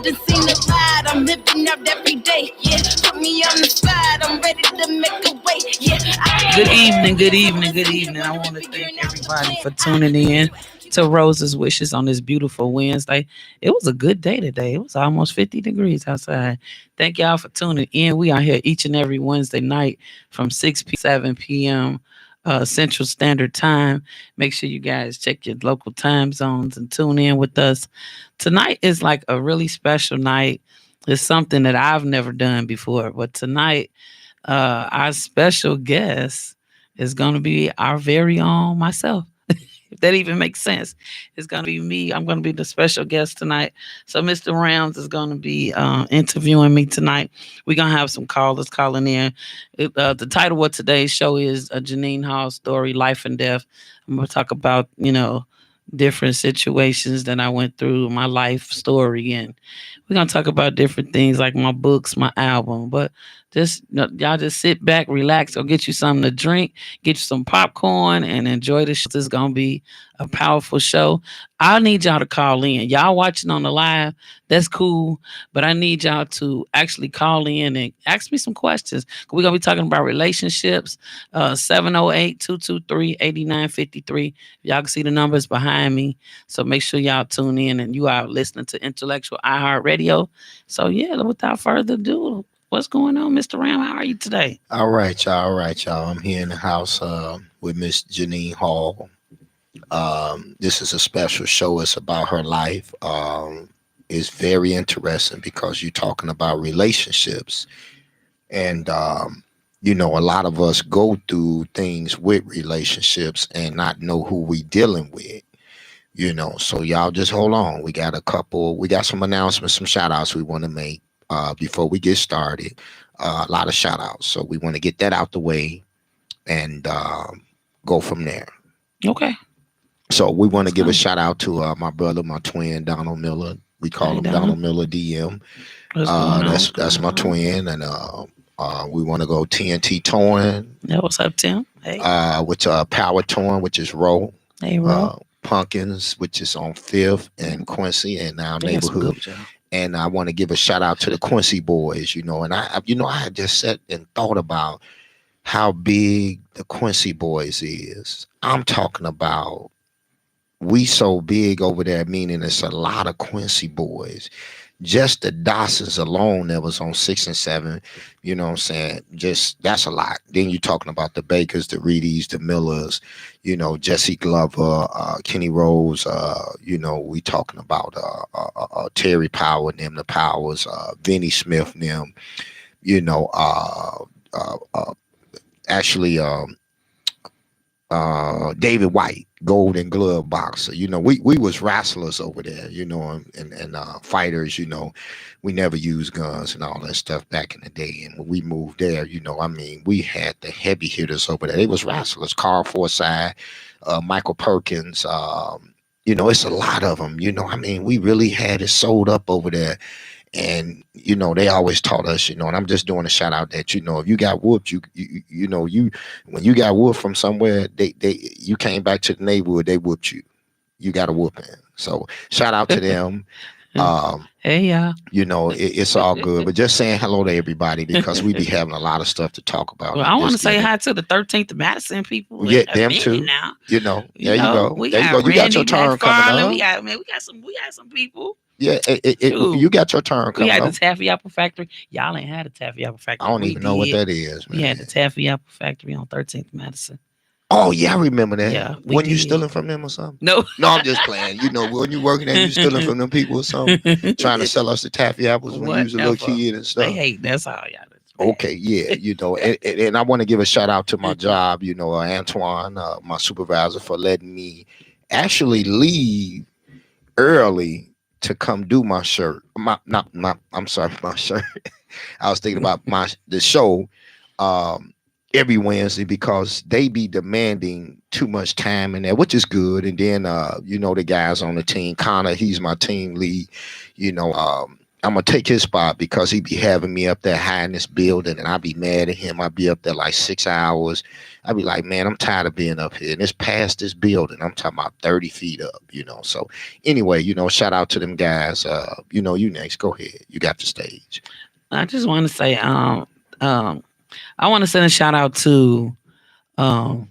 done seen a lot, I'm living out every day. Yeah, put me on the spot, I'm ready to make a way. Yeah. Good evening, good evening, good evening. I want to thank everybody for tuning in to Rose's Wishes on this beautiful Wednesday. It was a good day today. It was almost 50 degrees outside. Thank y'all for tuning in. We are here each and every Wednesday night from 7 p.m. Central Standard Time. Make sure you guys check your local time zones and tune in with us. Tonight is like a really special night. It's something that I've never done before, but tonight, our special guest is going to be our very own myself. If that even makes sense, it's going to be me. I'm going to be the special guest tonight. So Mr. Rams is going to be interviewing me tonight. We're going to have some callers calling in. The title of today's show is Janine Hall's Story, Life and Death. I'm going to talk about, different situations that I went through, my life story, and we're going to talk about different things like my books, my album, but y'all just sit back, relax, or get you something to drink, get you some popcorn, and enjoy the show. This is going to be a powerful show. I need y'all to call in. Y'all watching on the live, that's cool, but I need y'all to actually call in and ask me some questions. We're going to be talking about relationships, 708-223-8953. Y'all can see the numbers behind me, so make sure y'all tune in, and you are listening to Intellectual iHeartRadio. So yeah, without further ado, what's going on, Mr. Ram? How are you today? All right, y'all. I'm here in the house with Miss Janine Hall. This is a special show. It's about her life. It's very interesting because you're talking about relationships. And, a lot of us go through things with relationships and not know who we dealing with. So y'all just hold on. We got some announcements, some shout outs we want to make before we get started. A lot of shout outs. So we want to get that out the way and go from there. Okay. So we want to give a shout out to my brother, my twin, Donald Miller. We call him Donald Miller DM. That's my twin. And we want to go TNT Touring. Yeah, what's up, Tim? Hey. Which Power Touring, which is Row. Hey, Row. Pumpkins, which is on 5th and Quincy in our neighborhood. And I want to give a shout out to the Quincy boys, and I had just sat and thought about how big the Quincy boys is. I'm talking about we so big over there, meaning it's a lot of Quincy boys. Just the Dawsons alone that was on 6 and 7, you know what I'm saying? Just that's a lot. Then you're talking about the Bakers, the Reedies, the Millers, Jesse Glover, Kenny Rose, we talking about Terry Power and them, the Powers, Vinnie Smith and them, David White, Golden Glove boxer. We was wrestlers over there, and fighters, we never used guns and all that stuff back in the day. And when we moved there, we had the heavy hitters over there. They was wrestlers, Carl Forsyth, Michael Perkins, it's a lot of them, we really had it sold up over there. And, they always taught us, and I'm just doing a shout out that, if you got whooped, you when you got whooped from somewhere, you came back to the neighborhood, they whooped you. You got a whooping. So shout out to them. Hey, y'all. It's all good. But just saying hello to everybody because we be having a lot of stuff to talk about. Well, I want to say hi to the 13th Madison people. Yeah, them too. Now. There you go. There you go. You got your turn coming up. We got some people. Yeah, you got your turn coming up. We had the Taffy Apple Factory. Y'all ain't had a Taffy Apple Factory. I don't even know what that is, man. We had the Taffy Apple Factory on 13th Madison. Oh, yeah, I remember that. Yeah, when you stealing from them or something? No, I'm just playing. When you working there, you stealing from them people or something, trying to sell us the Taffy Apples when you was a little kid and stuff. They hate. That's all y'all. Okay, yeah, and I want to give a shout out to my job, Antoine, my supervisor, for letting me actually leave early to come do my shirt. My shirt. I was thinking about the show every Wednesday because they be demanding too much time in there, which is good. And then the guys on the team, Connor, he's my team lead. I'm gonna take his spot because he be having me up there high in this building, and I be mad at him. I be up there like 6 hours. I be like, man, I'm tired of being up here, and it's past this building. I'm talking about 30 feet up, So anyway, shout out to them guys. You next. Go ahead. You got the stage. I just want to say, I want to send a shout out to um,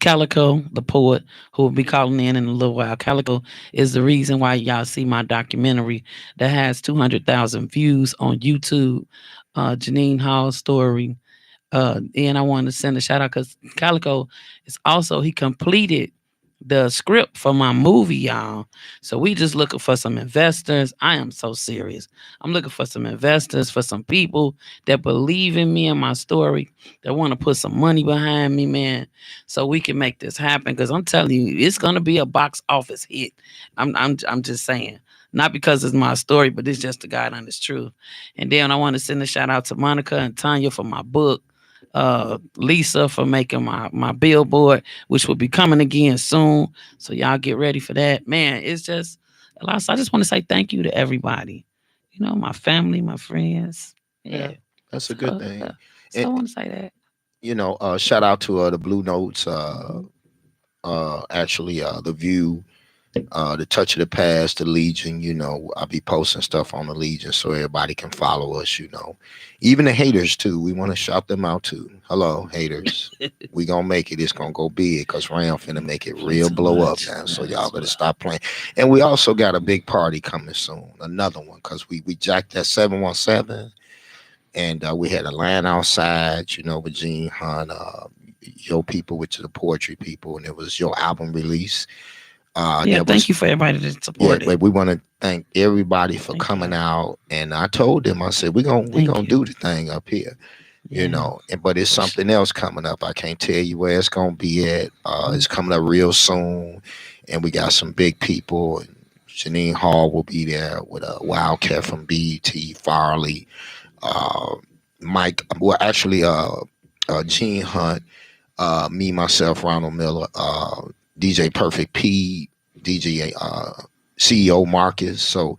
Calico, the poet, who will be calling in a little while. Calico is the reason why y'all see my documentary that has 200,000 views on YouTube. Janine Hall's story. And I want to send a shout out because Calico is also, he completed the script for my movie, y'all. So we just looking for some investors. I am so serious. I'm looking for some investors, for some people that believe in me and my story, that want to put some money behind me, man, so we can make this happen. Because I'm telling you, it's gonna be a box office hit. I'm just saying. Not because it's my story, but it's just the God honest truth. And then I want to send a shout out to Monica and Tanya for my book. Lisa for making my billboard, which will be coming again soon. So y'all get ready for that. Man, it's just a lot. So I just want to say thank you to everybody. My family, my friends. Yeah. That's a good thing. So I want to say that. Shout out to the Blue Notes, actually the View, the Touch of the Past, the Legion. I'll be posting stuff on the Legion so everybody can follow us. Even the haters too. We want to shout them out too. Hello, haters. We gonna make it. It's gonna go big because Ram finna make it real blow up now. So y'all better stop playing. And we also got a big party coming soon. Another one because we jacked that 717, and we had a line outside. With Gene Hunt, your people, which are the poetry people, and it was your album release. Thank you for everybody that supported. We want to thank everybody for coming out. And I told them, I said, we're gonna do the thing up here, but it's something else coming up. I can't tell you where it's gonna be at. It's coming up real soon, and we got some big people. And Janine Hall will be there with a Wildcat from BET, Farley, Mike. Well, actually, Gene Hunt, me, myself, Ronald Miller, DJ Perfect P, DJ CEO Marcus. So,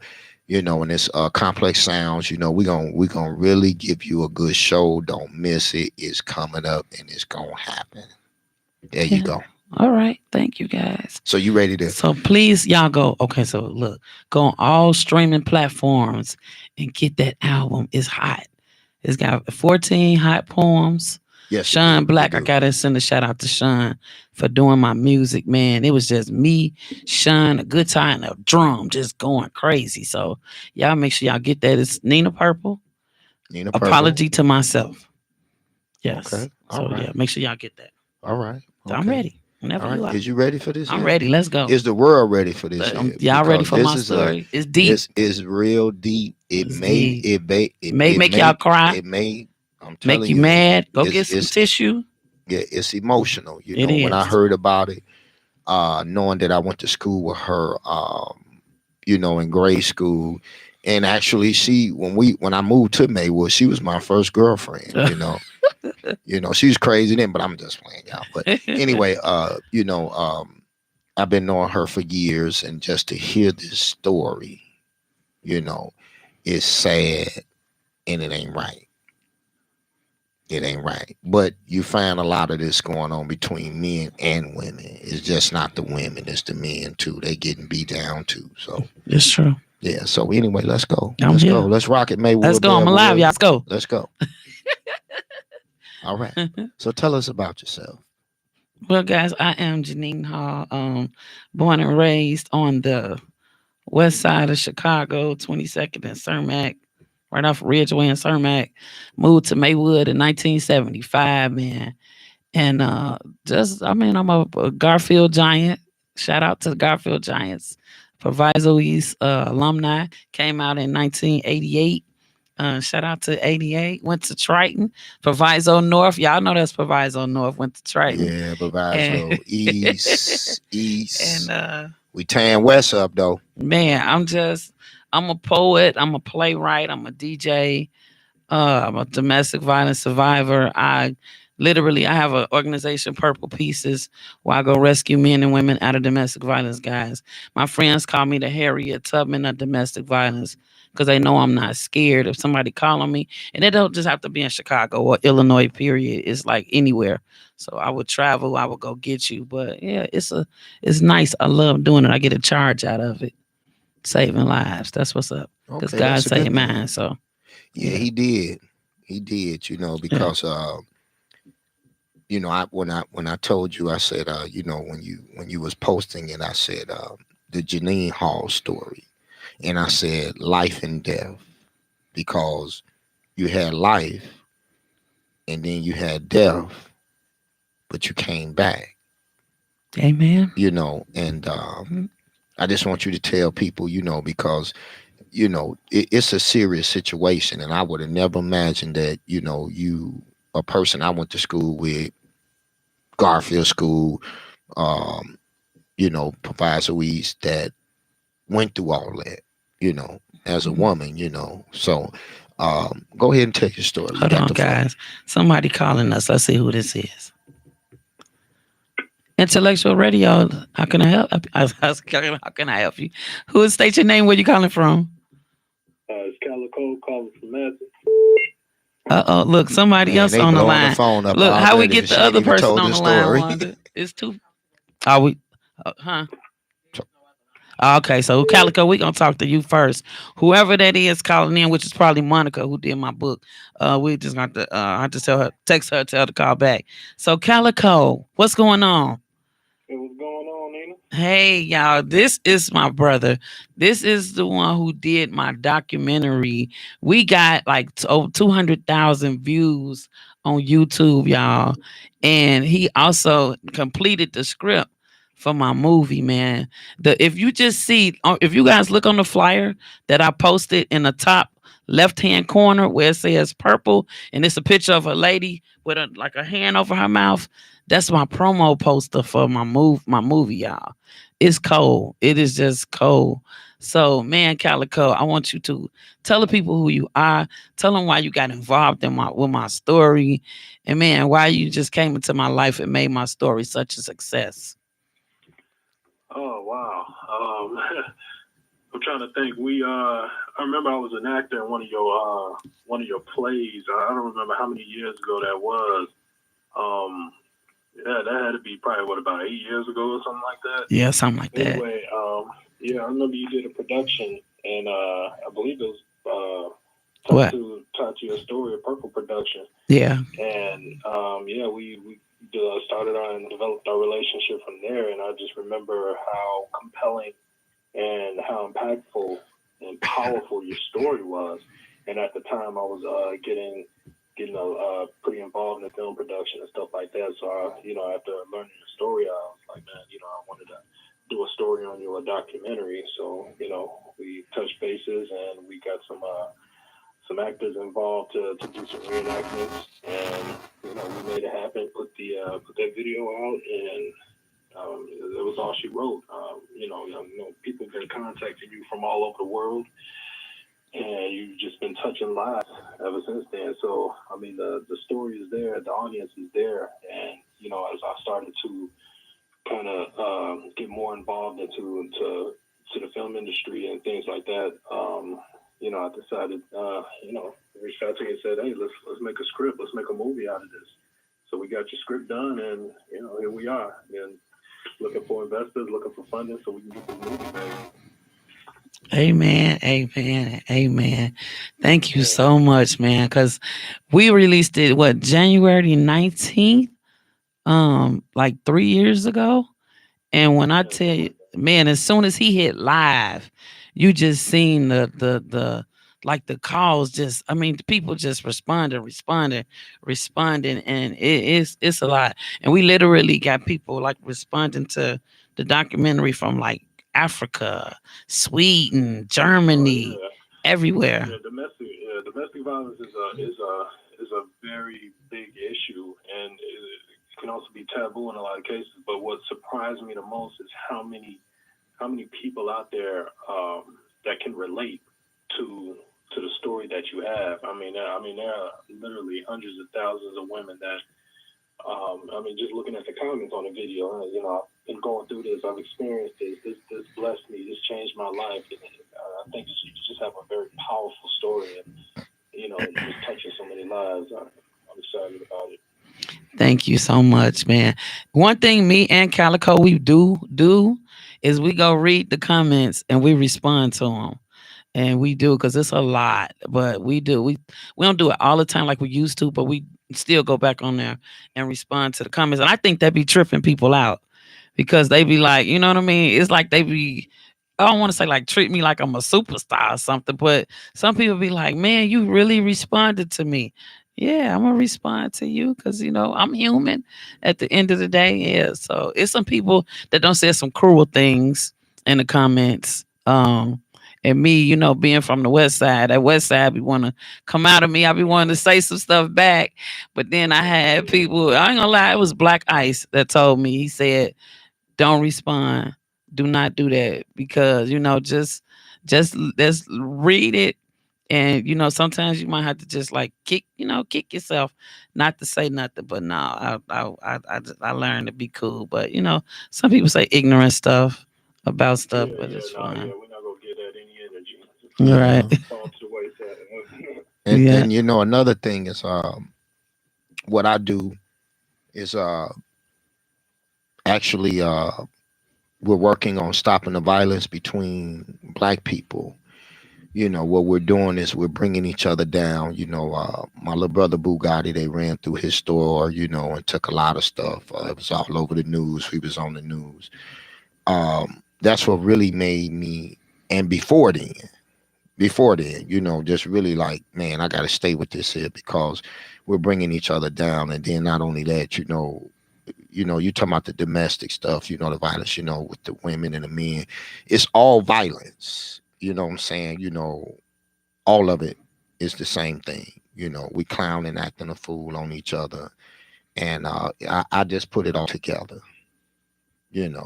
and it's Complex Sounds, we gonna really give you a good show. Don't miss it. It's coming up and it's gonna happen. There you go. All right. Thank you guys. So you ready to? So please, y'all go. Okay, so look, go on all streaming platforms and get that album. It's hot. It's got 14 hot poems. Yes, Sean Black, I gotta send a shout out to Sean for doing my music, man. It was just me, Sean, a guitar and a drum just going crazy. So y'all make sure y'all get that. It's Nina Purple. Apology to Myself. Yes. Okay. All right. Yeah, make sure y'all get that. All right. Okay. I'm ready. Whenever you are. Is you ready for this? I'm ready. Let's go. Is the world ready for this? Y'all ready for my story? It's deep. This is real deep. It may make y'all cry. It may. Make you mad. Go get some tissue. Yeah, it's emotional. When I heard about it, knowing that I went to school with her, in grade school, and actually when I moved to Maywood, she was my first girlfriend. She was crazy then, but I'm just playing out. But anyway, I've been knowing her for years, and just to hear this story, it's sad and it ain't right. It ain't right. But you find a lot of this going on between men and women. It's just not the women, it's the men too. They getting beat down too. So it's true. Yeah. So anyway, let's go. Let's go. Let's rock it, Maywood. Let's go. I'm alive, y'all. Let's go. Let's go. All right. So tell us about yourself. Well, guys, I am Janine Hall, born and raised on the west side of Chicago, 22nd and Cermak. Right off Ridgeway and Cermak, moved to Maywood in 1975, man. And I'm a Garfield Giant. Shout out to the Garfield Giants. Proviso East alumni. Came out in 1988. Shout out to 88. Went to Triton. Proviso North. Y'all know that's Proviso North. Went to Triton. Yeah, Proviso East. And we tearing West up, though. Man, I'm a poet. I'm a playwright. I'm a DJ. I'm a domestic violence survivor. I Literally, I have an organization, Purple Pieces, where I go rescue men and women out of domestic violence, guys. My friends call me the Harriet Tubman of domestic violence because they know I'm not scared if somebody calling me. And it don't just have to be in Chicago or Illinois, period. It's like anywhere. So I would travel, I would go get you. But yeah, it's nice. I love doing it. I get a charge out of it. Saving lives. That's what's up. Because Okay, God that's a good saved thing. mine. So Yeah, yeah. he did. He did, Yeah. because I when I told you, I said, when you was posting, and I said, the Janine Hall story, and I said life and death, because you had life and then you had death, but you came back, Amen. and I just want you to tell people, because it's a serious situation, and I would have never imagined that, you, a person I went to school with, Garfield School, um, Professor Weeds, that went through all that, as a woman, So go ahead and tell your story. You Hold got on, the flow. guys. Somebody calling us. Let's see who this is. Intellectual Radio. How can I help? How can I help you? Who is state your name? Where you calling from? It's Calico calling from Madison. Look, somebody Man, else they on the blowing the line. phone up Look, how we already, get and the she ain't other even person told on the the line, story. Wanda? It's too. Are we? Huh? Okay, so Calico, we gonna talk to you first. Whoever that is calling in, which is probably Monica who did my book. We just got to. I have to tell her, text her, tell her to call back. So Calico, what's going on? Hey, what's going on, Nina? Hey y'all, this is my brother. This is the one who did my documentary. We got like over 200,000 views on YouTube, y'all. And he also completed the script for my movie, man. If you just see, if you guys look on the flyer that I posted in the top left hand corner where it says purple, and it's a picture of a lady with a hand over her mouth. That's my promo poster for my movie, y'all. It's cold. It is just cold. So, man, Calico, I want you to tell the people who you are. Tell them why you got involved in my story, and man, why you just came into my life and made my story such a success. Oh wow. I'm trying to think. I remember I was an actor in one of your plays. I don't remember how many years ago that was. Um, yeah, that had to be probably about 8 years ago or something like that. Yeah, something like that. Anyway, yeah, I remember you did a production, and I believe it was What? tied to your story, a Purple production. Yeah. And yeah, we started on and developed our relationship from there. And I just remember how compelling and how impactful and powerful your story was. And at the time, I was getting pretty involved in film production and stuff like that. So after learning your story, I was like, man, I wanted to do a story on you, a documentary. So we touched bases and we got some actors involved to do some reenactments, and we made it happen. Put that video out, and it was all she wrote. People have been contacting you from all over the world, and you've just been touching lives ever since then. So I mean, the story is there, the audience is there, and as I started to kind of get more involved into the film industry and things like that. I decided, reached out to you and said, hey, let's make a script, let's make a movie out of this. So we got your script done, and here we are. And looking for investors, looking for funding, so we can get this movie made. Amen, amen, amen. Thank you so much, man. Because we released it January 19th, like 3 years ago. And when I tell you, man, as soon as he hit live, you just seen the like the calls just, I mean, the people just responding, and it's a lot. And we literally got people like responding to the documentary from like Africa, Sweden, Germany, everywhere. Yeah, domestic violence is a very big issue, and it can also be taboo in a lot of cases. But what surprised me the most is how many people out there that can relate to the story that you have. I mean, there are literally hundreds of thousands of women that I mean, just looking at the comments on the video, I've been going through this. I've experienced this. This blessed me. This changed my life. And, I think you just have a very powerful story, and it just touches so many lives. I'm excited about it. Thank you so much, man. One thing me and Calico we do is we go read the comments and we respond to them. And we do because it's a lot, but we do. We don't do it all the time like we used to, but we still go back on there and respond to the comments. And I think that be tripping people out because they be like, you know what I mean? It's like they be. I don't want to say like treat me like I'm a superstar or something, but some people be like, "Man, you really responded to me." Yeah, I'm gonna respond to you because I'm human. At the end of the day, yeah. So it's some people that don't say some cruel things in the comments. And me, being from the west side, that west side be want to come out of me. I be wanting to say some stuff back. But then I had people, I ain't gonna lie, it was Black Ice that told me, he said, don't respond. Do not do that because, just read it. And sometimes you might have to just like kick yourself, not to say nothing. But no, I learned to be cool. But some people say ignorant stuff about stuff, but it's fine. Yeah, we're not gonna get that any energy. Right. Fall to the wayside. And another thing is what I do is actually we're working on stopping the violence between black people. What we're doing is we're bringing each other down. My little brother Bugatti, they ran through his store, and took a lot of stuff. It was all over the news. We was on the news. That's what really made me. And before then, just really like, man, I got to stay with this here because we're bringing each other down. And then not only that, you talking about the domestic stuff, the violence, with the women and the men. It's all violence. You know what I'm saying? All of it is the same thing. We clown and acting a fool on each other. And I just put it all together, and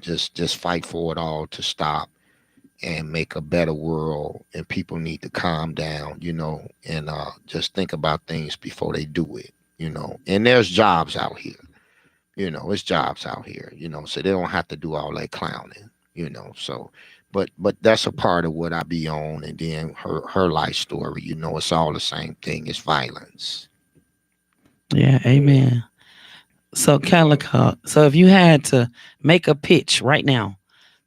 just fight for it all to stop and make a better world. And people need to calm down, and just think about things before they do it, And there's jobs out here, it's jobs out here, so they don't have to do all that clowning, So, but that's a part of what I be on. And then her life story, it's all the same thing. It's violence. Yeah, amen. So Calico, so if you had to make a pitch right now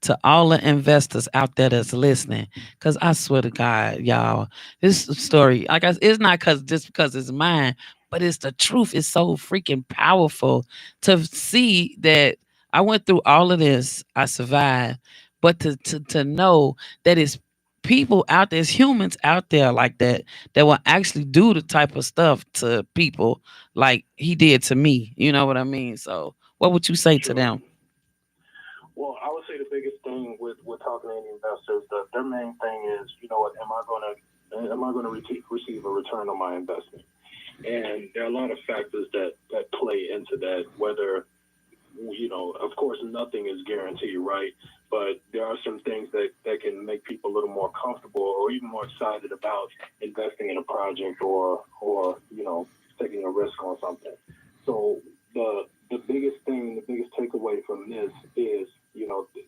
to all the investors out there that's listening, because I swear to God, y'all, this story, like it's not just because it's mine, but it's the truth. It's so freaking powerful to see that I went through all of this, I survived, but to know that it's people out there, it's humans out there like that will actually do the type of stuff to people like he did to me. You know what I mean? So what would you say to Sure. them? Well, I would say the biggest thing with talking to any investors, their main thing is, what, am I gonna receive a return on my investment? And there are a lot of factors that play into that. Whether, of course, nothing is guaranteed, right? But there are some things that can make people a little more comfortable or even more excited about investing in a project or taking a risk on something. So the biggest thing, the biggest takeaway from this is,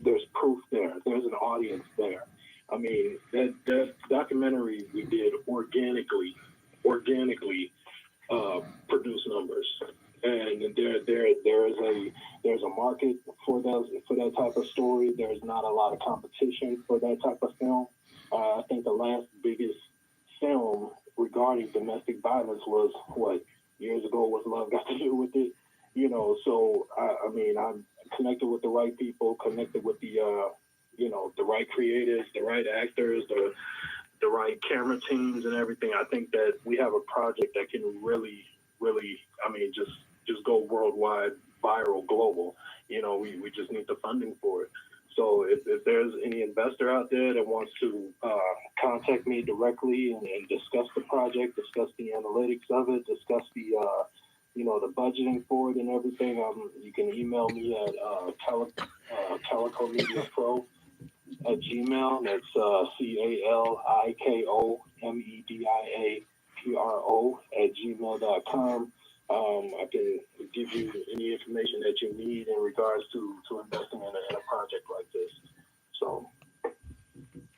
there's proof there. There's an audience there. I mean, that documentary we did organically produce numbers, and there's a market for that type of story. There's not a lot of competition for that type of film. I think the last biggest film regarding domestic violence was what years ago. What's Love Got to Do with It? So I mean, I'm connected with the right people, connected with the the right creatives, the right actors, the right camera teams and everything. I think that we have a project that can really, I mean, just go worldwide, viral, global. We just need the funding for it. So if there's any investor out there that wants to contact me directly and discuss the project, discuss the analytics of it, discuss the the budgeting for it and everything, you can email me at Calico Media Pro at Gmail. That's CALIKOMEDIAPRO at gmail.com. I can give you any information that you need in regards to investing in a project like this. So.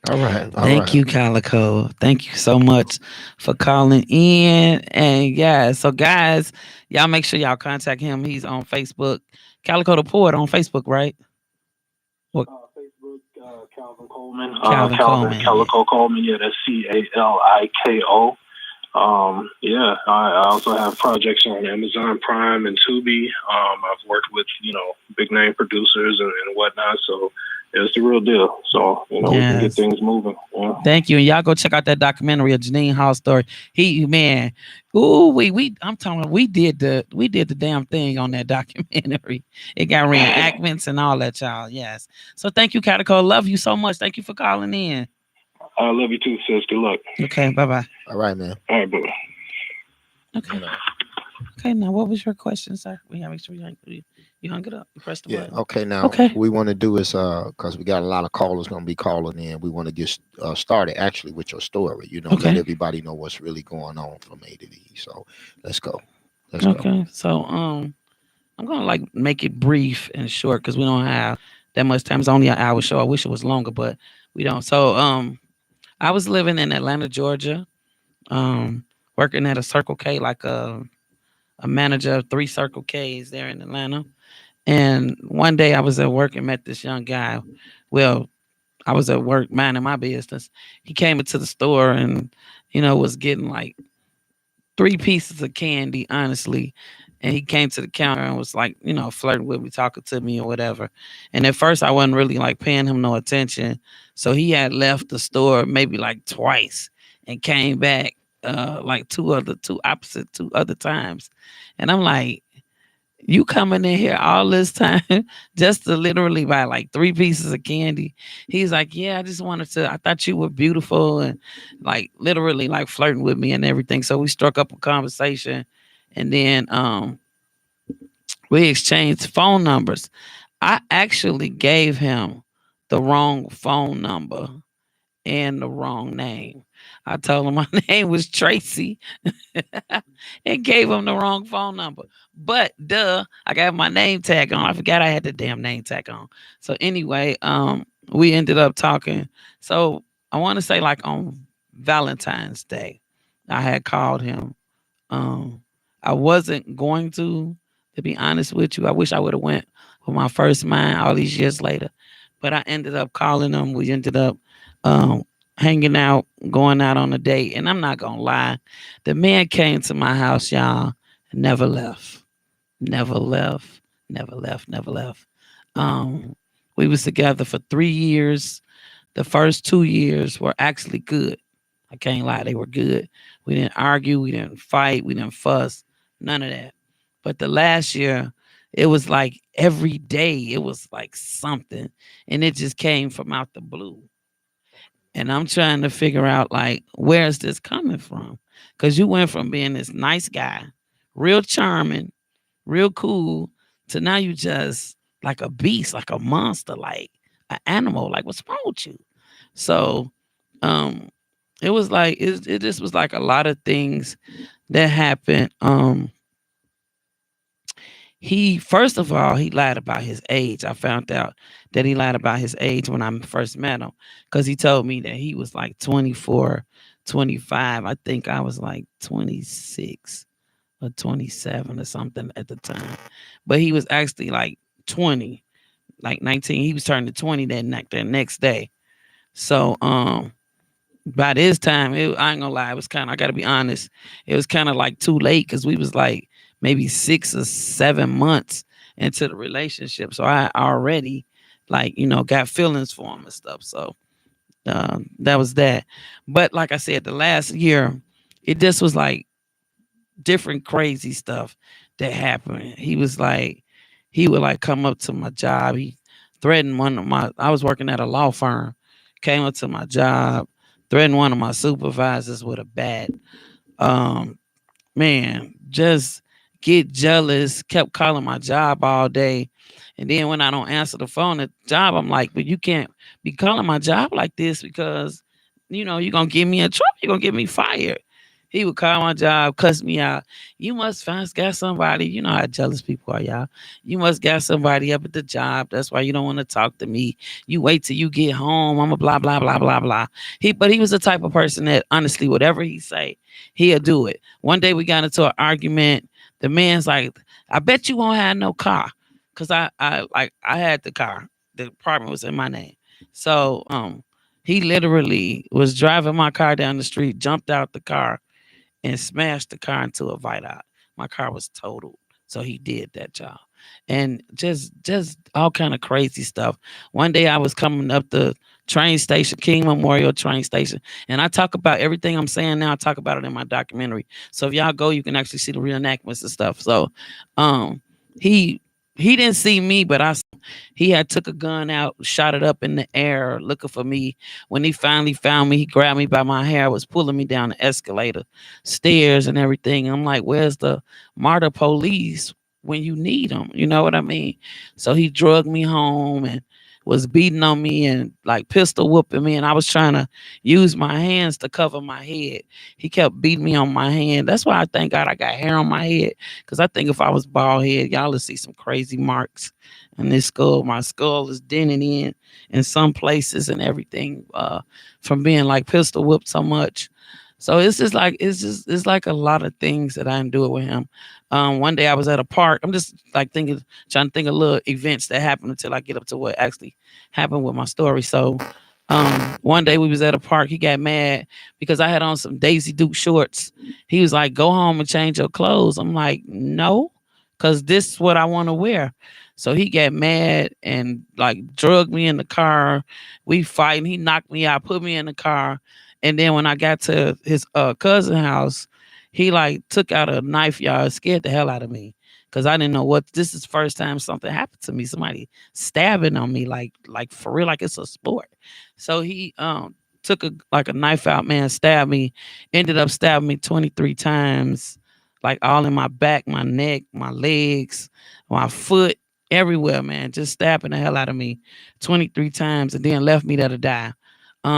All right. Thank you, Calico. Thank you so much for calling in. And yeah, so guys, y'all make sure y'all contact him. He's on Facebook. Calico the Poet on Facebook, right? What? Facebook, Calvin Coleman. Calvin Coleman. Calico Coleman. Yeah, that's CALIKO. Yeah, I also have projects on Amazon Prime and Tubi. I've worked with, big name producers and whatnot. So it's the real deal. So, we can get things moving. Yeah. Thank you. And y'all go check out that documentary of Janine Hall story. I'm telling you, we did the damn thing on that documentary. It got reenactments and all that, y'all. Yes. So thank you, Catico. Love you so much. Thank you for calling in. I love you too, sis. Good luck. Okay, bye-bye. All right, man. All right, bye. Okay. Okay, now what was your question, sir? We gotta make sure you hung it up. You pressed the button. Okay, now what we want to do is because we got a lot of callers gonna be calling in, we want to get started actually with your story. Let everybody know what's really going on from A to D. So let's go. Okay. So I'm gonna make it brief and short because we don't have that much time. It's only an hour show. I wish it was longer, but we don't. So I was living in Atlanta, Georgia, working at a Circle K, like a manager of 3 Circle Ks there in Atlanta. And one day I was at work and met this young guy. Well, I was at work minding my business. He came into the store and, was getting like 3 pieces of candy, honestly. And he came to the counter and was like, flirting with me, talking to me or whatever. And at first I wasn't really like paying him no attention. So he had left the store maybe like twice and came back like two other times. And I'm like, you coming in here all this time just to literally buy like 3 pieces of candy? He's like, yeah, I thought you were beautiful, and like literally like flirting with me and everything. So we struck up a conversation, and then we exchanged phone numbers. I actually gave him the wrong phone number and the wrong name. I told him my name was Tracy and gave him the wrong phone number. But I got my name tag on. I forgot I had the damn name tag on. So anyway, we ended up talking. So I want to say like on Valentine's Day, I had called him. I wasn't going to be honest with you. I wish I would have went with my first mind all these years later. But I ended up calling him. We ended up hanging out, going out on a date. And I'm not going to lie. The man came to my house, y'all, and never left. Never left. We was together for 3 years. The first 2 years were actually good. I can't lie. They were good. We didn't argue. We didn't fight. We didn't fuss. None of that. But the last year, it was like every day, it was like something. And it just came from out the blue. And I'm trying to figure out, like, where is this coming from? Because you went from being this nice guy, real charming, real cool, to now you just like a beast, like a monster, like an animal. Like, what's wrong with you? So it was like, it just was like a lot of things that happened. First of all, he lied about his age. I found out that he lied about his age when I first met him, because he told me that he was like 24, 25. I think I was like 26 or 27 or something at the time. But he was actually like 20, like 19. He was turning 20 that next day. So by this time, I ain't gonna lie, it was I gotta be honest, it was kind of like too late, because we was like maybe 6 or 7 months into the relationship. So I already got feelings for him and stuff. So that was that. But like I said, the last year, it just was like different crazy stuff that happened. He would like come up to my job. He threatened I was working at a law firm, came up to my job, threatened one of my supervisors with a bat. Man, just get jealous, kept calling my job all day. And then when I don't answer the phone at the job, I'm like, but you can't be calling my job like this, because, you're going to get me in trouble. You're going to get me fired. He would call my job, cuss me out. You must find got somebody. You know how jealous people are, y'all. You must got somebody up at the job. That's why you don't want to talk to me. You wait till you get home. I'm a blah blah blah blah blah. But he was the type of person that honestly, whatever he say, he'll do it. One day we got into an argument. The man's like, I bet you won't have no car. Cause I had the car. The apartment was in my name. So he literally was driving my car down the street, jumped out the car, and smashed the car into a viaduct. My car was totaled. So he did that job. And just all kind of crazy stuff. One day I was coming up the train station, King Memorial train station, and I talk about everything I'm saying now. I talk about it in my documentary. So if y'all go, you can actually see the reenactments and stuff. So um he he didn't see me, but he had took a gun out, shot it up in the air, looking for me. When he finally found me, he grabbed me by my hair, was pulling me down the escalator, stairs, and everything. I'm like, "Where's the martyr police when you need them?" You know what I mean? So he drugged me home and was beating on me and like pistol whooping me, and I was trying to use my hands to cover my head. He kept beating me on my hand. That's why I thank God I got hair on my head, because I think if I was bald head, y'all would see some crazy marks in this skull. My skull is dented in some places and everything, from being like pistol whipped so much. So it's like a lot of things that I endure with him. One day I was at a park. I'm just like trying to think of little events that happened until I get up to what actually happened with my story. So one day we was at a park. He got mad because I had on some Daisy Duke shorts. He was like, "Go home and change your clothes." I'm like, "No, because this is what I want to wear." So he got mad and like drugged me in the car. We fighting. He knocked me out, put me in the car. And then when I got to his cousin house, he like took out a knife, y'all. It scared the hell out of me. Cause I didn't know what this is first time something happened to me. Somebody stabbing on me like for real, like it's a sport. So he took a knife out, man, stabbed me, ended up stabbing me 23 times, like all in my back, my neck, my legs, my foot, everywhere, man. Just stabbing the hell out of me 23 times and then left me there to die.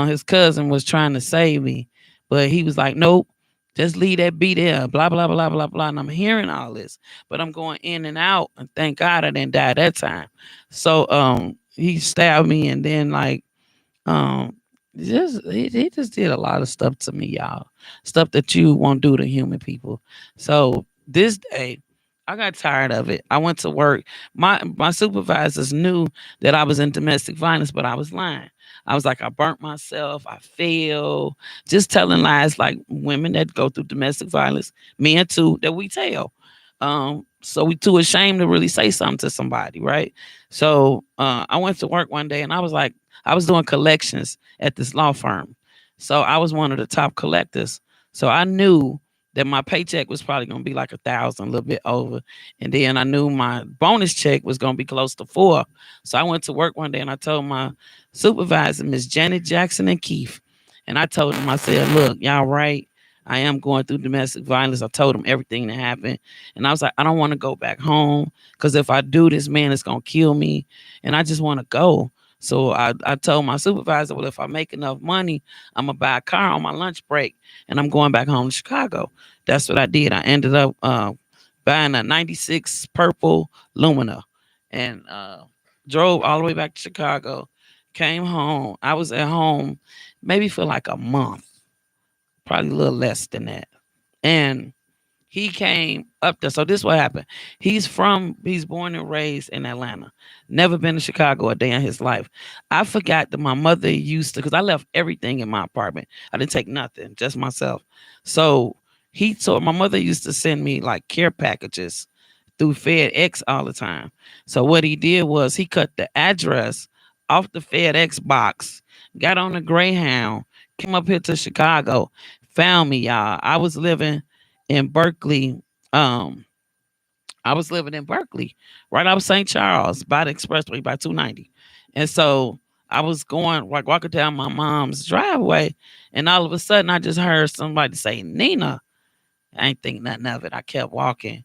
His cousin was trying to save me, but he was like, "Nope, just leave that be there." Blah blah blah blah blah. And I'm hearing all this, but I'm going in and out, and thank God I didn't die that time. So he stabbed me, and then like um, he just did a lot of stuff to me, y'all. Stuff that you won't do to human people. So this day, I got tired of it. I went to work. My supervisors knew that I was in domestic violence, but I was lying. I was like, I burnt myself. I failed. Just telling lies like women that go through domestic violence, men too, that we tell. So we too ashamed to really say something to somebody, right? So I went to work one day and I was like, I was doing collections at this law firm. So I was one of the top collectors. So I knew that my paycheck was probably gonna be like 1,000, a little bit over. And then I knew my bonus check was gonna be close to 4. So I went to work one day and I told my supervisor, Miss Janet Jackson and Keith. And I told him, I said, "Look, y'all right. I am going through domestic violence." I told him everything that happened. And I was like, "I don't want to go back home because if I do, this man is going to kill me. And I just want to go." So I told my supervisor, "Well, if I make enough money, I'm going to buy a car on my lunch break and I'm going back home to Chicago." That's what I did. I ended up buying a 96 purple Lumina and drove all the way back to Chicago. Came home. I was at home maybe for like a month, probably a little less than that. And he came up there. So this what happened. He's born and raised in Atlanta. Never been to Chicago a day in his life. I forgot that my mother used to, because I left everything in my apartment. I didn't take nothing, just myself. So he told my mother used to send me like care packages through FedEx all the time. So what he did was he cut the address off the FedEx box, got on a Greyhound, came up here to Chicago, found me, y'all. In Berkeley. Um, I was living in Berkeley, right off St. Charles, by the expressway, by 290. And so I was going, like walking down my mom's driveway, and all of a sudden I just heard somebody say, "Nina." I ain't think nothing of it. I kept walking.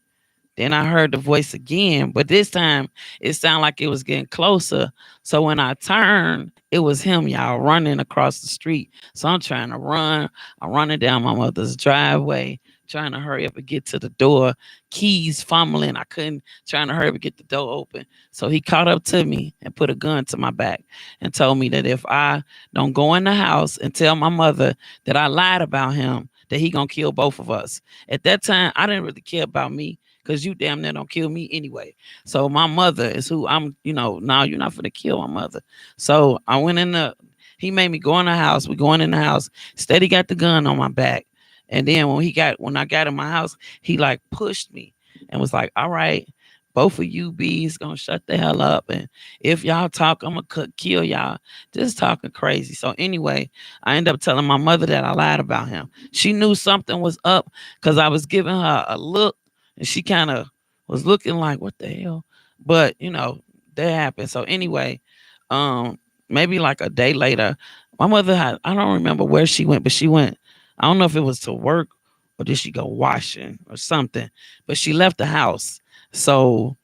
Then I heard the voice again, but this time it sounded like it was getting closer. So when I turned, it was him, y'all, running across the street. So I'm trying to run. I'm running down my mother's driveway, trying to hurry up and get to the door. Keys fumbling. I couldn't, trying to hurry up and get the door open. So he caught up to me and put a gun to my back and told me that if I don't go in the house and tell my mother that I lied about him, that he gonna kill both of us. At that time, I didn't really care about me because you damn near don't kill me anyway. So my mother is who I'm, now you're not gonna kill my mother. So I went in the, he made me go in the house. We going in the house. Steady got the gun on my back. And then when I got in my house, he like pushed me and was like, all right, both of you bees gonna shut the hell up. And if y'all talk, I'm gonna kill y'all. Just talking crazy. So anyway, I ended up telling my mother that I lied about him. She knew something was up because I was giving her a look and she kind of was looking like, what the hell? But that happened. So anyway, maybe like a day later, my mother had, I don't remember where she went, but she went, I don't know if it was to work or did she go washing or something, but she left the house. So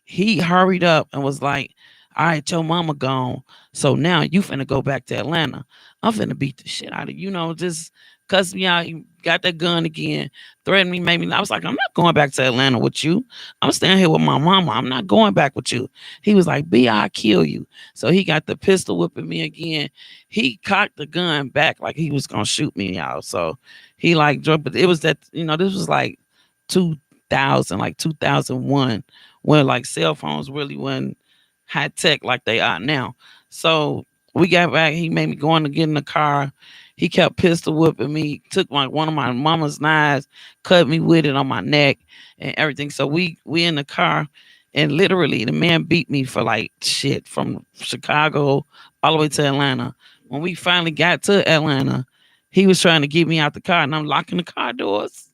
he hurried up and was like, all right, your mama gone. So now you finna go back to Atlanta. I'm finna beat the shit out of you, just cuss me out. You got that gun again, threatened me, made me. I was like, I'm not going back to Atlanta with you. I'm staying here with my mama. I'm not going back with you. He was like, B, I'll kill you. So he got the pistol whipping me again. He cocked the gun back like he was gonna shoot me out. So he like dropped, but it was that, this was like 2000, like 2001, when like cell phones really weren't high tech like they are now. So we got back. He made me go in to get in the car. He kept pistol whipping me. Took one of my mama's knives, cut me with it on my neck and everything. So we in the car, and literally the man beat me for like shit from Chicago all the way to Atlanta. When we finally got to Atlanta, he was trying to get me out the car, and I'm locking the car doors.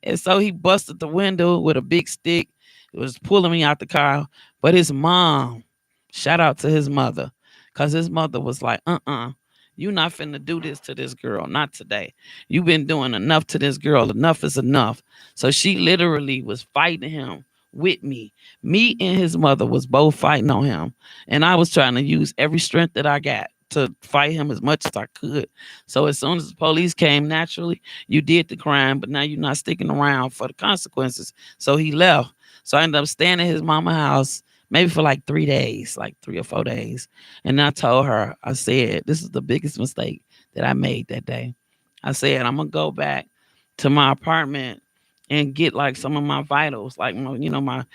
And so he busted the window with a big stick. It was pulling me out the car. But his mom, shout out to his mother, because his mother was like, you not finna do this to this girl. Not today. You've been doing enough to this girl. Enough is enough. So she literally was fighting him with me. Me and his mother was both fighting on him. And I was trying to use every strength that I got to fight him as much as I could. So as soon as the police came, naturally, you did the crime, but now you're not sticking around for the consequences. So he left. So I ended up staying at his mama's house maybe for like 3 days, like 3 or 4 days. And I told her, I said, this is the biggest mistake that I made that day. I said, I'm going to go back to my apartment and get like some of my vitals, like, my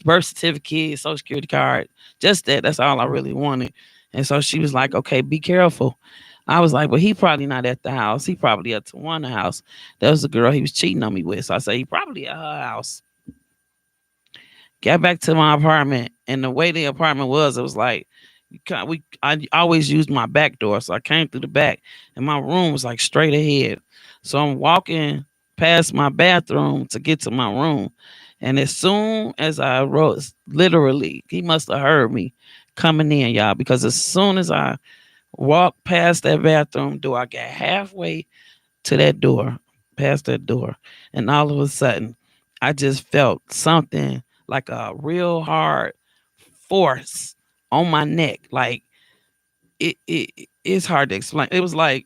birth certificate, social security card, just that. That's all I really wanted. And so she was like, okay, be careful. I was like, well, he probably not at the house. He probably at Tawana house. That was the girl he was cheating on me with. So I said, he probably at her house. Got back to my apartment, and the way the apartment was, it was like I always used my back door, so I came through the back, and my room was like straight ahead. So I'm walking past my bathroom to get to my room, and as soon as I rose, literally, he must have heard me coming in, y'all, because as soon as I walked past that bathroom door, I got halfway to that door, past that door, and all of a sudden, I just felt something like a real hard force on my neck. Like it's hard to explain. It was like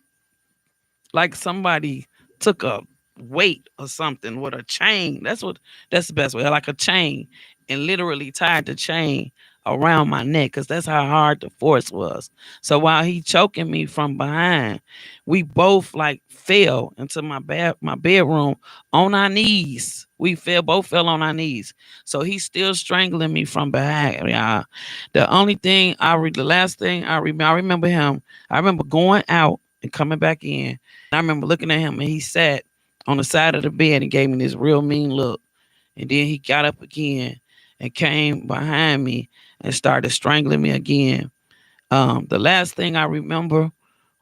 somebody took a weight or something with a chain. That's the best way. Like a chain, and literally tied the chain around my neck, because that's how hard the force was. So while he choking me from behind, we both like fell into my bedroom on our knees. Both fell on our knees. So he's still strangling me from behind. Yeah. The last thing I remember him. I remember going out and coming back in. I remember looking at him, and he sat on the side of the bed and gave me this real mean look. And then he got up again and came behind me and started strangling me again. The last thing I remember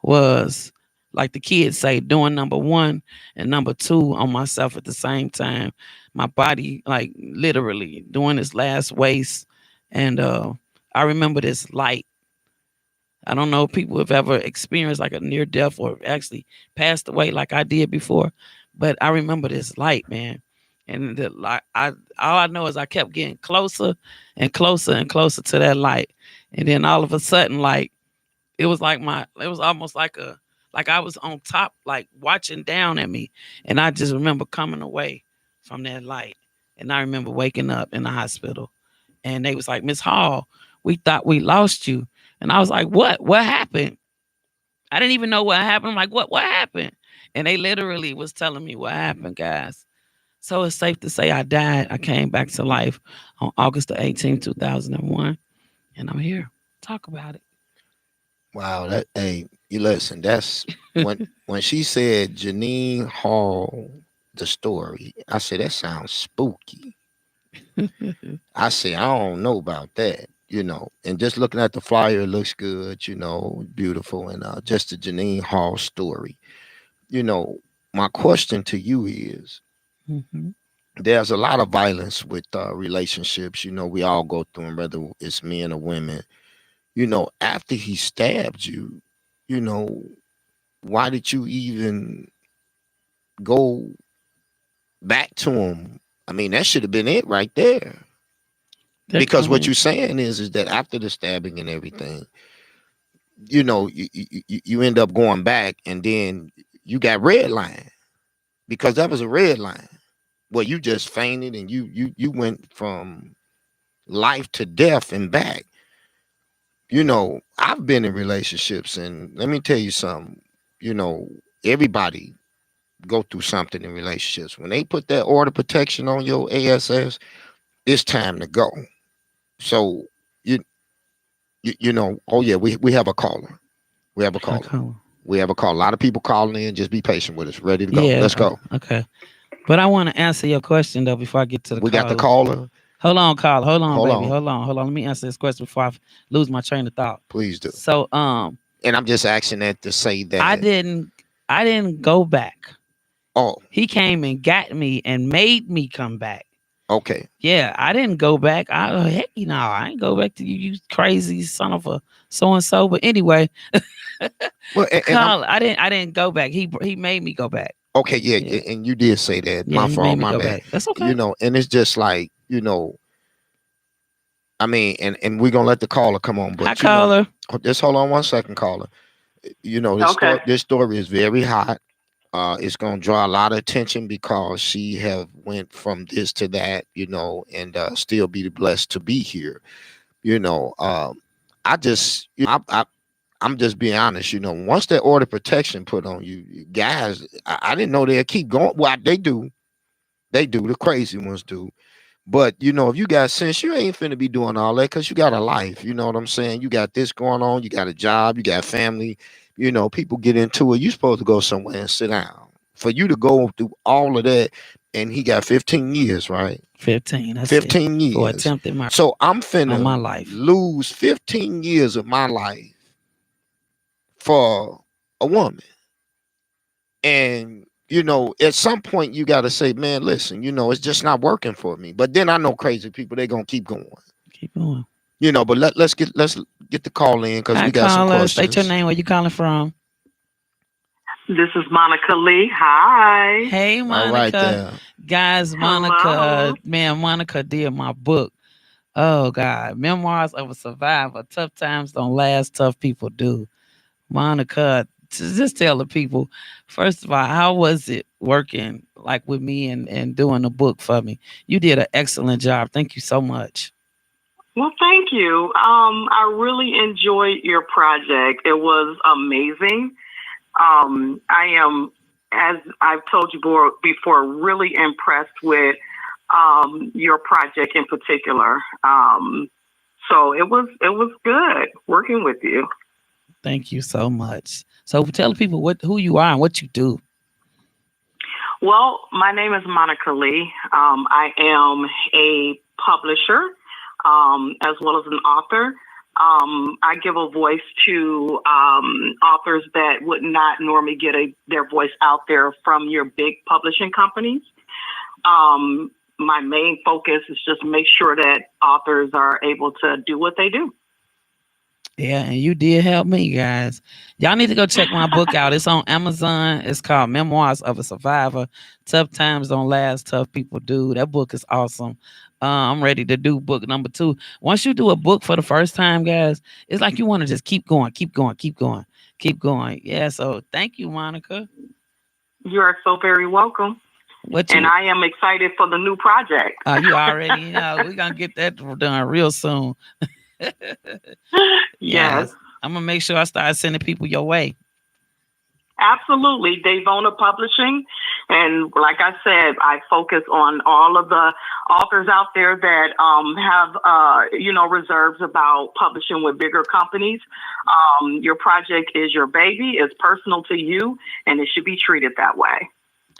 was, like the kids say, doing number one and number two on myself at the same time. My body, like literally doing this last waste. And I remember this light. I don't know if people have ever experienced like a near death or actually passed away like I did before, but I remember this light, man. And all I know is I kept getting closer and closer and closer to that light. And then all of a sudden, like it was almost like I was on top, like watching down at me. And I just remember coming away from that light. And I remember waking up in the hospital. And they was like, Miss Hall, we thought we lost you. And I was like, what? What happened? I didn't even know what happened. I'm like, what happened? And they literally was telling me what happened, guys. So it's safe to say I died. I came back to life on August the 18th, 2001. And I'm here. Talk about it. Wow, hey, you listen, that's when she said Janine Hall the story, I said that sounds spooky. I said, I don't know about that, and just looking at the flyer, it looks good, beautiful, and just the Janine Hall story. My question to you is, Mm-hmm. there's a lot of violence with relationships, we all go through them, whether it's men or women. After he stabbed you, you know, why did you even go back to him? I mean, that should have been it right there. Because what you're saying is that after the stabbing and everything, you end up going back, and then you got red line, because that was a red line. Well, you just fainted, and you went from life to death and back. I've been in relationships, and let me tell you something. Everybody go through something in relationships. When they put that order protection on your ASS, it's time to go. So oh yeah, we have a caller. We have a caller. We have a call. A lot of people calling in. Just be patient with us. Ready to go. Yeah. Let's go. Okay. But I want to answer your question though before I get to the We caller. got the caller. Hold on, caller. Hold on, baby. Hold on. Let me answer this question before I lose my train of thought. Please do. So and I'm just asking that to say that I didn't go back. Oh. He came and got me and made me come back. Okay. Yeah, I didn't go back. I ain't go back to you crazy son of a so and so. But anyway, well, I didn't go back. He made me go back. Okay, yeah. And you did say that. Yeah, my fault, my bad. Back. That's okay. And it's just like, I mean, and we're gonna let the caller come on. But Hi, caller. Just hold on one second, caller. This story is very hot. It's gonna draw a lot of attention because she have went from this to that, and still be blessed to be here. I just, I'm just being honest. Once that order protection put on you guys, I didn't know they'd keep going. Well, they do. The crazy ones do. But if you got sense, you ain't finna be doing all that because you got a life. You know what I'm saying? You got this going on. You got a job. You got family. People get into it. You're supposed to go somewhere and sit down. For you to go through all of that, and he got 15 years, right? 15. That's 15 years. For attempted murder. So I'm finna my life. lose 15 years of my life for a woman. And at some point you got to say, man, listen, it's just not working for me. But then I know crazy people, they're going to keep going. But let's get the call in because we got some questions. State your name. Where you calling from? This is Monica Lee. Hi. Hey, Monica. All right there. Guys, Monica did my book. Oh, God. Memoirs of a Survivor. Tough times don't last. Tough people do. Monica, just tell the people, first of all, how was it working like with me and doing the book for me? You did an excellent job. Thank you so much. Well, thank you. I really enjoyed your project. It was amazing. I am, as I've told you before, really impressed with your project in particular. So it was good working with you. Thank you so much. So tell people who you are and what you do. Well, my name is Monica Lee. I am a publisher as well as an author. I give a voice to authors that would not normally get their voice out there from your big publishing companies. My main focus is just make sure that authors are able to do what they do. Yeah, and you did help me, guys. Y'all need to go check my book out. It's on Amazon. It's called Memoirs of a Survivor. Tough times don't last, tough people do. That book is awesome. I'm ready to do book number 2. Once you do a book for the first time, guys, it's like you want to just keep going, keep going, keep going, keep going. Yeah, so thank you, Monica. You are so very welcome. And I am excited for the new project. You already know. We're going to get that done real soon. Yes. I'm going to make sure I start sending people your way. Absolutely. Daytona Publishing. And like I said, I focus on all of the authors out there that have, reserves about publishing with bigger companies. Your project is your baby. It's personal to you, and it should be treated that way.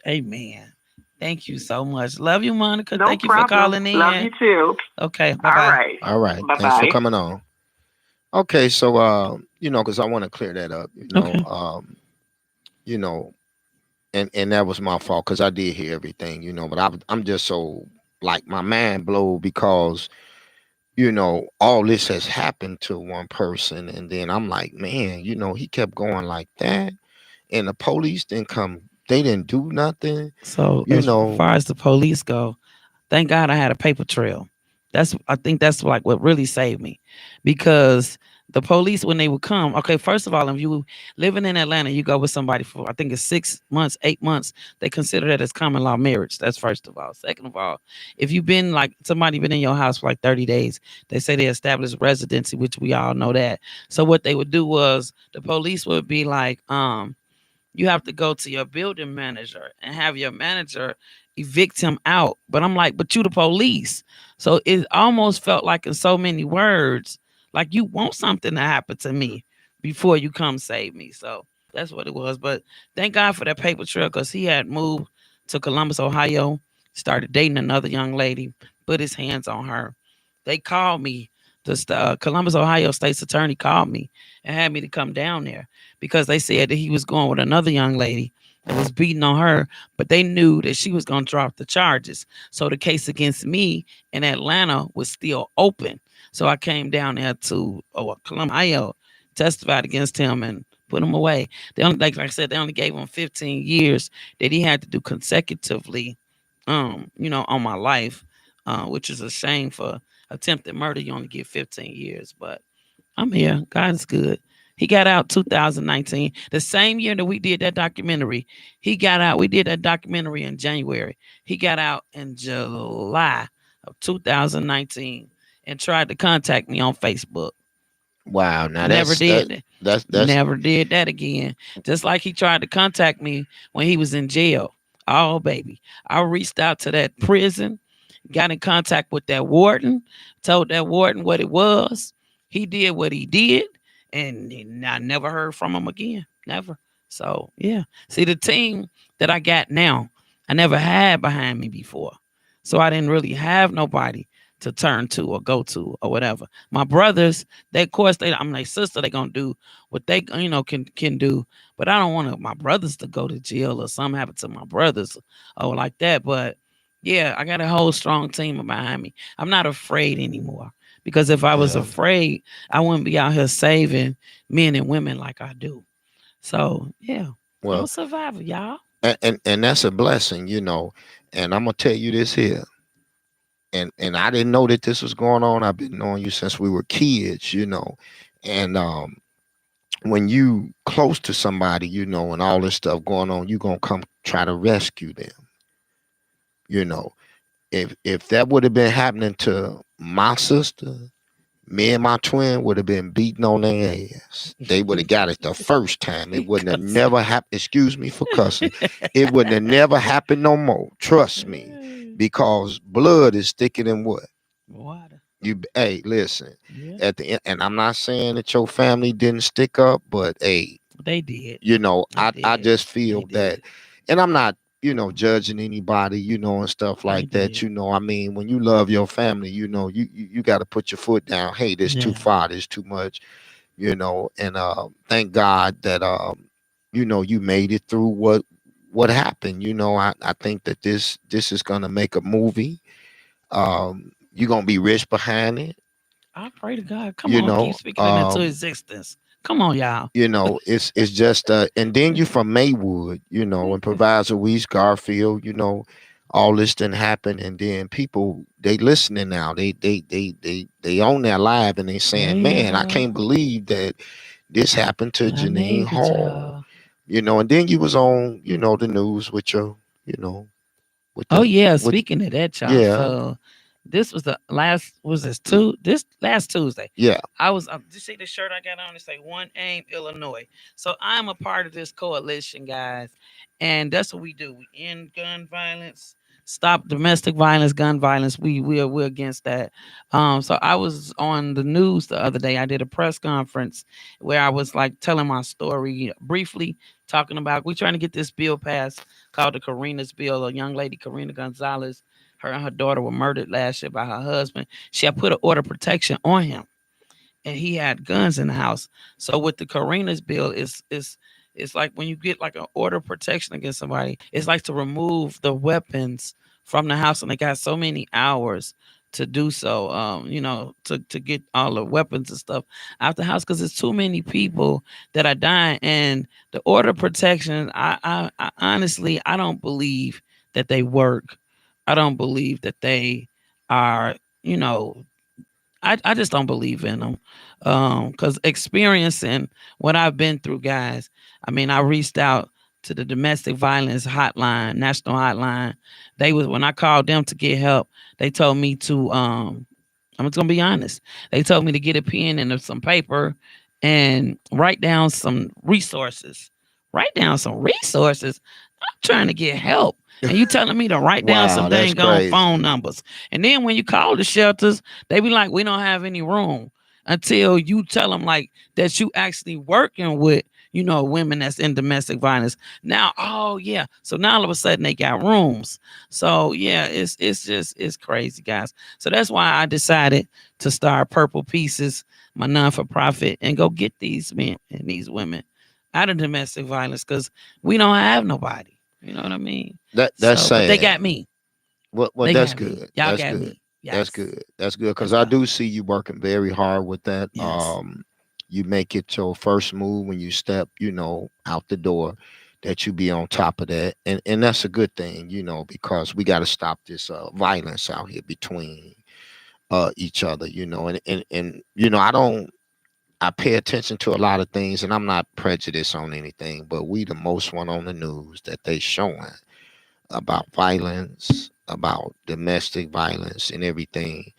Amen. Thank you so much. Love you, Monica. No Thank you problem. for calling in. Love you too. Okay. Bye-bye. All right. Bye-bye. Thanks for coming on. Okay. So, because I want to clear that up, and that was my fault because I did hear everything, but I'm just so like my mind blow because, all this has happened to one person. And then I'm like, man, he kept going like that. And the police didn't come. They didn't do nothing. So as far as the police go, thank God I had a paper trail. I think that's like what really saved me, because the police, when they would come, okay, first of all, if you living in Atlanta, you go with somebody for, I think it's 6 months, 8 months, they consider that as common law marriage. That's first of all. Second of all, if you've been like somebody been in your house for like 30 days, they say they established residency, which we all know that. So what they would do was the police would be like, you have to go to your building manager and have your manager evict him out. But I'm like, but you the police. So it almost felt like in so many words, like you want something to happen to me before you come save me. So that's what it was. But thank God for that paper trail, because he had moved to Columbus, Ohio, started dating another young lady, put his hands on her. They called me. The Columbus, Ohio state's attorney called me and had me to come down there because they said that he was going with another young lady that was beating on her, but they knew that she was going to drop the charges. So the case against me in Atlanta was still open. So I came down there to Columbus, Ohio, testified against him and put him away. They only, like I said, they only gave him 15 years that he had to do consecutively, on my life, which is a shame. For attempted murder, you only get 15 years, but I'm here. God is good. He got out 2019, the same year that we did that documentary. He got out. We did that documentary in January. He got out in July of 2019 and tried to contact me on Facebook. Wow. Now never did that again. Just like he tried to contact me when he was in jail. Oh, baby. I reached out to that prison, got in contact with that warden, told that warden what it was. He did what he did, and I never heard from him again. Never. So, yeah. See, the team that I got now, I never had behind me before. So I didn't really have nobody to turn to or go to or whatever. My brothers, I'm their sister, they're going to do what they, can do. But I don't want my brothers to go to jail or something happen to my brothers or like that. But yeah, I got a whole strong team behind me. I'm not afraid anymore, because if I was afraid, I wouldn't be out here saving men and women like I do. So yeah, I'm a survivor, y'all. And that's a blessing, and I'm gonna tell you this here. And I didn't know that this was going on. I've been knowing you since we were kids, and when you close to somebody, and all this stuff going on, you gonna come try to rescue them. If that would have been happening to my sister, me and my twin would have been beating on their ass. They would have got it the first time. It wouldn't have never happened. Excuse me for cussing. It wouldn't have never happened no more. Trust me, because blood is thicker than what? Water. Hey, listen. Yeah. At the end, and I'm not saying that your family didn't stick up, but hey, they did. I just feel that, and I'm not, judging anybody, and stuff like that. I mean, when you love your family, you got to put your foot down. Hey, this too far, this too much, and thank God that you made it through what happened. I think that this is gonna make a movie. You're gonna be rich behind it. I pray to God. Come You on, know, keep speaking it into existence. Come on, y'all. it's just and then you from Maywood, and Provisor Weiss, Garfield, all this didn't happen, and then people they listening now. They own their live and they saying, man, I can't believe that this happened to I Janine made it, Hall. y'all. And then you was on, the news with your, with Oh the yeah, with speaking of that, y'all. yeah, So this was the last this last Tuesday. yeah. I was did you see the shirt I got on? It say One Aim Illinois. So I'm a part of this coalition, guys. And that's what we do. We end gun violence, stop domestic violence, gun violence. We're against that. So I was on the news the other day. I did a press conference where I was like telling my story briefly, talking about we trying to get this bill passed called the Karina's Bill. A young lady, Karina Gonzalez, her and her daughter were murdered last year by her husband. She had put an order of protection on him, and he had guns in the house. So with the Karina's Bill, it's like when you get like an order of protection against somebody, it's like to remove the weapons from the house, and they got so many hours to do so. To get all the weapons and stuff out the house because it's too many people that are dying. And the order of protection, I honestly I don't believe that they work. I don't believe that they are. I just don't believe in them. Because experiencing what I've been through, guys, I mean, I reached out to the domestic violence hotline, national hotline. When I called them to get help, they told me to, I'm just gonna be honest. They told me to get a pen and some paper and write down some resources. Write down some resources. I'm trying to get help. And you telling me to write down some Wow, that's dang on crazy. phone numbers. And then when you call the shelters, they be like, we don't have any room until you tell them like that you actually working with, women that's in domestic violence. Now, oh yeah. So now all of a sudden they got rooms. So yeah, it's crazy, guys. So that's why I decided to start Purple Pieces, my non-for-profit, and go get these men and these women out of domestic violence because we don't have nobody. You know what I mean? That's But they sad. got me. Well, They that's got me. good. Y'all That's got good. me. That's Yes. good. That's good because That's I all. do see you working very hard with that. Yes. You make it your first move when you step, out the door, that you be on top of that, and that's a good thing, because we got to stop this violence out here between each other, and I pay attention to a lot of things, and I'm not prejudiced on anything, but we the most one on the news that they showing about violence, about domestic violence and everything.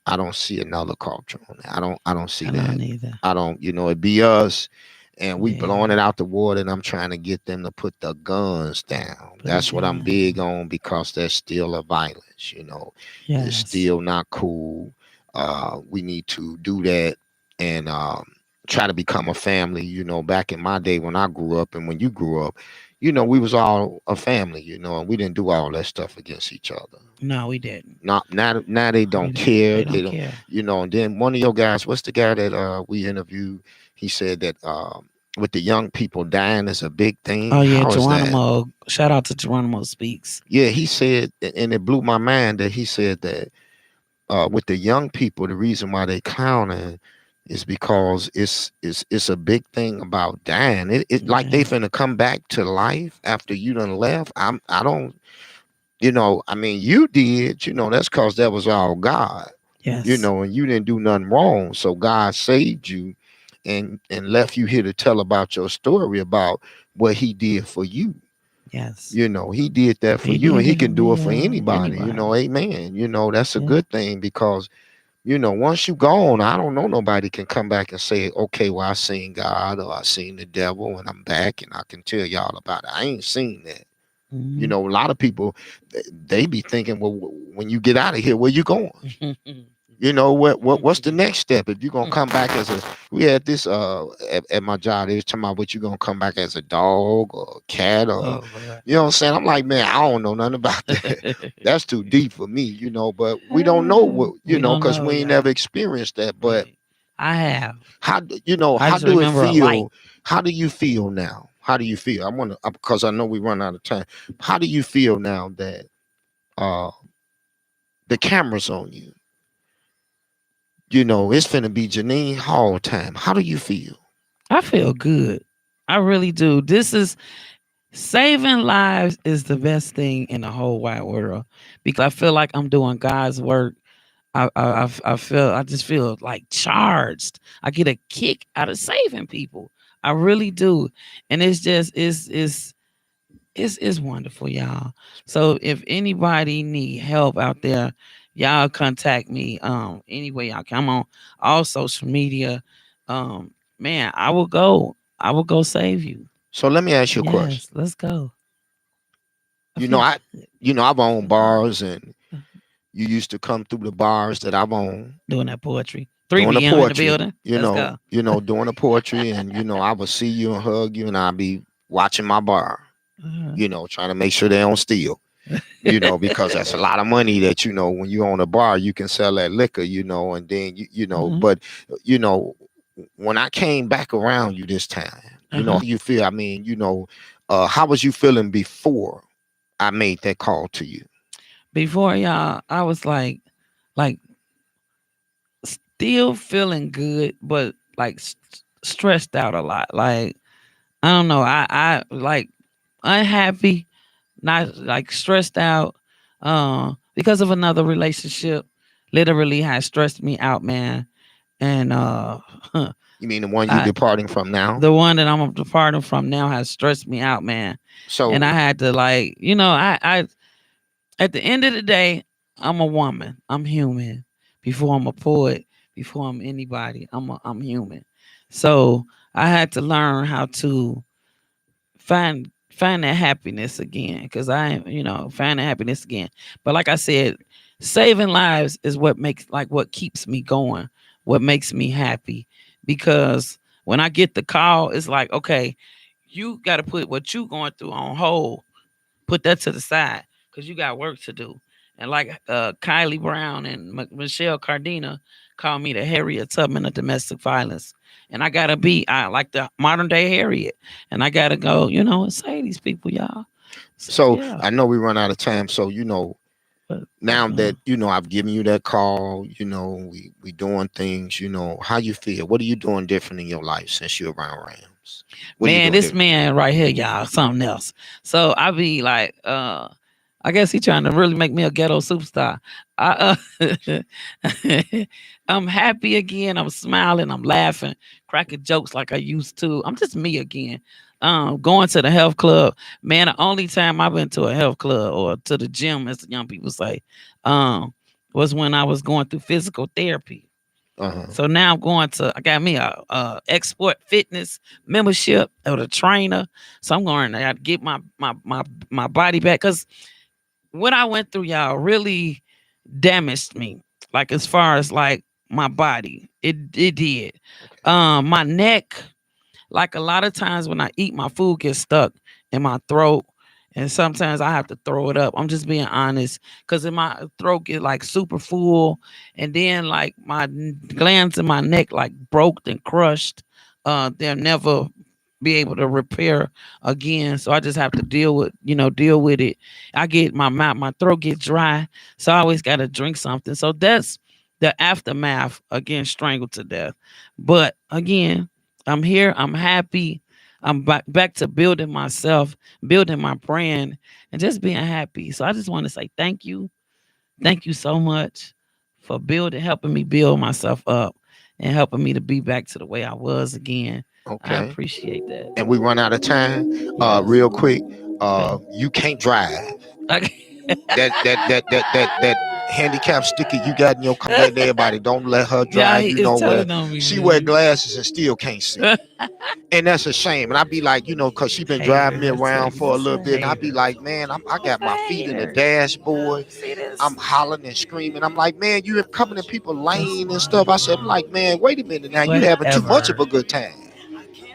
I don't see another culture on that. I don't see I that. don't either. I don't, it be us and we blowing Yeah. it out the water and I'm trying to get them to put the guns down. Put it That's what I'm big down. on because there's still a violence, It's Yes. still not cool. We need to do that and try to become a family. Back in my day when I grew up and when you grew up, we was all a family, and we didn't do all that stuff against each other. No, we didn't. Not now they We don't didn't. care. They They don't don't, care. and then one of your guys, what's the guy that we interviewed? He said that with the young people dying is a big thing. Oh yeah, How is that? Geronimo. Shout out to Geronimo Speaks. Yeah, he said, and it blew my mind that he said that with the young people, the reason why they clowning is because it's a big thing about dying. It like they Yeah. finna come back to life after you done left. I don't, I mean, you did, that's because that was all God, Yes. and you didn't do nothing wrong. So God saved you and left you here to tell about your story about what he did for you. Yes. He did that for He you and did he it for can do it me. for anybody, Anybody. amen. That's a Yeah. good thing because, once you gone, I don't know nobody can come back and say, okay, well, I seen God or I seen the devil and I'm back and I can tell y'all about it. I ain't seen that. Mm-hmm. A lot of people, they be thinking, well, when you get out of here, where you going? What's the next step? If you're gonna come back as a, we had this at my job, they was talking about what you gonna come back as a dog or a cat or Oh Lord. you know what I'm saying? I'm like, man, I don't know nothing about that. That's too deep for me, but we don't know what, We don't because know, we ain't y'all. never experienced that. But Right. I have. how I how just do it remember a light. feel? How do you feel now? How do you feel? I want to, because I know we run out of time. How do you feel now that uh the camera's on you? It's finna be Janine Hall time. How do you feel? I feel good. I really do. This is saving lives is the best thing in the whole wide world because I feel like I'm doing God's work. I just feel like charged. I get a kick out of saving people. I really do, and it's just it's wonderful, y'all. So if anybody need help out there, y'all contact me. Any way y'all can. I'm on all social media. Man, I will go. I will go save you. So let me ask you a question. Yes, let's go. You know, I I've owned bars, and you used to come through the bars that I've owned Doing that poetry. doing the 3 p.m. in the poetry. building. Let's go. Doing the poetry, and I would see you and hug you, and I'd be watching my bar. Trying to make sure they don't steal. Because that's a lot of money that when you own a bar, you can sell that liquor. And then but when I came back around you this time, how you feel? I mean, how was you feeling before I made that call to you? Before y'all, I was like still feeling good, but like stressed out a lot. Like I don't know, I like unhappy, not like stressed out, because of another relationship. Literally has stressed me out, man. And You mean the one you're departing from now? the one that I'm departing from now has stressed me out, man. So And I had to I at the end of the day, I'm a woman. I'm human. Before I'm a poet, before I'm anybody, I'm human. So I had to learn how to find that happiness again, because find that happiness again. But like I said, saving lives is what keeps me going, what makes me happy. Because when I get the call, it's like, okay, you got to put what you going through on hold, put that to the side, because you got work to do. And like Kylie Brown and Michelle Cardina call me the Harriet Tubman of domestic violence. And I gotta be like the modern day Harriet. And I gotta go, and save these people, y'all. So yeah. I know we run out of time. So But, now that I've given you that call, we doing things. How you feel? What are you doing different in your life since you're around Rams? Man, this man right here, y'all, something else. So I be like, I guess he trying to really make me a ghetto superstar. I'm happy again. I'm smiling. I'm laughing, cracking jokes like I used to. I'm just me again. Going to the health club, man. The only time I've been to a health club or to the gym, as the young people say, was when I was going through physical therapy. So now I got me a export fitness membership or a trainer. So I'm going to get my body back, because what I went through, y'all, really damaged me. Like as far as like my body, it did. My neck, like a lot of times when I eat, my food gets stuck in my throat. And sometimes I have to throw it up. I'm just being honest, because in my throat get like super full, and then like my glands in my neck like broke and crushed. They'll never be able to repair again. So I just have to deal with it. I get my throat get dry, so I always got to drink something. So that's the aftermath, again, strangled to death. But again, I'm here. I'm happy. I'm back to building myself, building my brand, and just being happy. So I just want to say thank you. Thank you so much for helping me build myself up and helping me to be back to the way I was again. Okay. I appreciate that. And we run out of time. Real quick. You can't drive. that handicap sticker you got in your car. Everybody, don't let her drive. She wear glasses and still can't see. And that's a shame. And I'd be like, because she been driving me around for a little bit. And I'd be like, man, I got my feet in the dashboard. I'm hollering and screaming. I'm like, man, you coming in people lane and stuff. I said, like, man, wait a minute now. You having too much of a good time.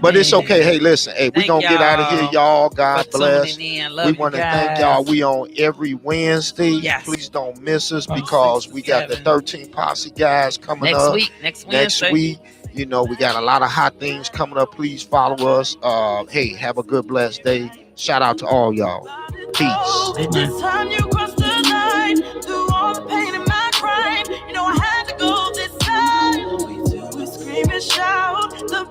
But it's okay. Hey, listen. Hey, we gonna get out of here, y'all. God bless. We want to thank y'all. We on every Wednesday. Yes. Please don't miss us, because we got the 13 Posse guys coming up next week. We got a lot of hot things coming up. Please follow us. Hey, have a good blessed day. Shout out to all y'all. Peace. This time you crossed the line through all the pain and my crime. I had to go this side. The